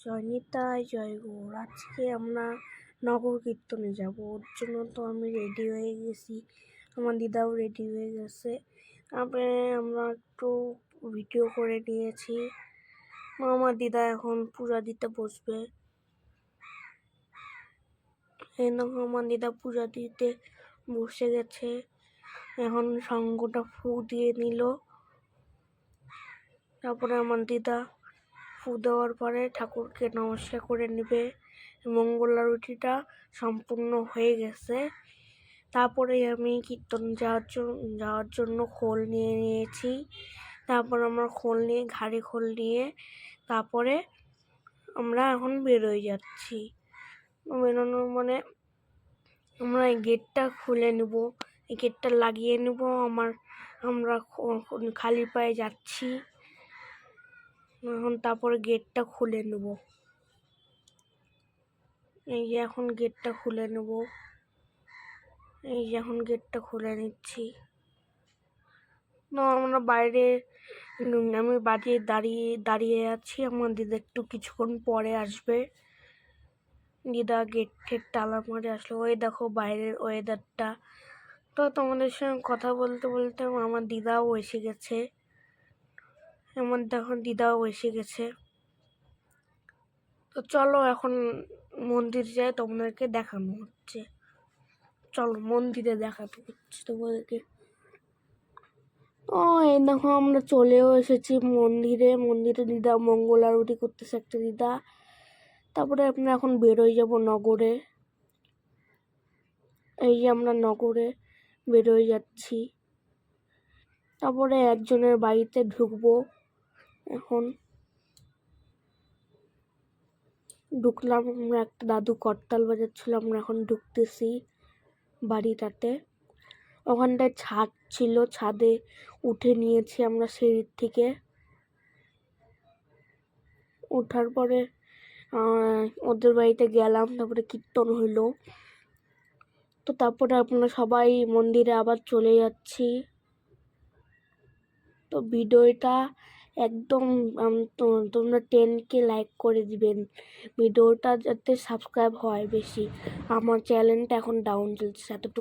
জয় নিতাই জয় গৌর। আজকে আমরা নগর কীর্তনে যাব, ওর জন্য তো আমি রেডি হয়ে গেছি, আমার দিদাও রেডি হয়ে গেছে। তারপরে আমরা একটু ভিডিও করে নিয়েছি। আমার দিদা এখন পূজা দিতে বসবে। এই দেখো আমার দিদা পূজা দিতে বসে গেছে। এখন শঙ্খটা ফু দিয়ে নিল। তারপরে আমার দিদা ফু দেওয়ার পরে ঠাকুরকে নমস্কার করে নেবে। মঙ্গল আরতিটা সম্পূর্ণ হয়ে গেছে। তারপরে আমি কীর্তন যাওয়ার জন্য খোল নিয়ে নিয়েছি। তারপর আমরা খোল নিয়ে ঘাড়ে খোল নিয়ে তারপরে আমরা এখন বেরোয় যাচ্ছি। বেরোনো মানে আমরা এই গেটটা খুলে নেব, এই গেটটা লাগিয়ে নেব। আমরা খালি পায়ে যাচ্ছি এখন। তারপরে গেটটা খুলে নেব। এই যে এখন গেটটা খুলে নেব। এই যে এখন গেটটা খুলে নিচ্ছি। আমরা বাইরে, আমি বাড়ি দাঁড়িয়ে আছি। আমার দিদা একটু কিছুক্ষণ পরে আসবে। দিদা গেটের তালা মারে আসলো। ওই দেখো বাইরের ওয়েদারটা। তো তোমাদের সঙ্গে কথা বলতে বলতে আমার দিদাও এসে গেছে। এমন দেখো দিদাও এসে গেছে। তো চলো এখন মন্দির যাই, তোমাদেরকে দেখানো হচ্ছে। চলো মন্দিরে দেখাতে হচ্ছে তোমাদেরকে। এই দেখো আমরা চলেও এসেছি মন্দিরে। দিদা মঙ্গল আরতি করতেছে একটা দিদা। তারপরে আমরা এখন বেরোয় যাব নগরে। এই যে আমরা নগরে বেরোয় যাচ্ছি। তারপরে একজনের বাড়িতে ঢুকবো। এখন ঢুকলাম আমরা, একটা দাদু করতাল বাজাচ্ছিল, আমরা এখন ঢুকতেছি বাড়িটাতে। ওখানটায় ছাদ ছিল, ছাদে উঠে নিয়েছি আমরা সিঁড়ির থেকে। ওঠার পরে ওদের বাড়িতে গেলাম, তারপরে কীর্তন হইলো। তো তারপরে আপনারা সবাই মন্দিরে আবার চলে যাচ্ছি। তো ভিডিওটা একদম তোমরা 10K লাইক করে দিবেন, ভিডিওটা যাতে সাবস্ক্রাইব হয় বেশি। আমার চ্যানেলটা এখন ডাউন চলছে এতটুকু।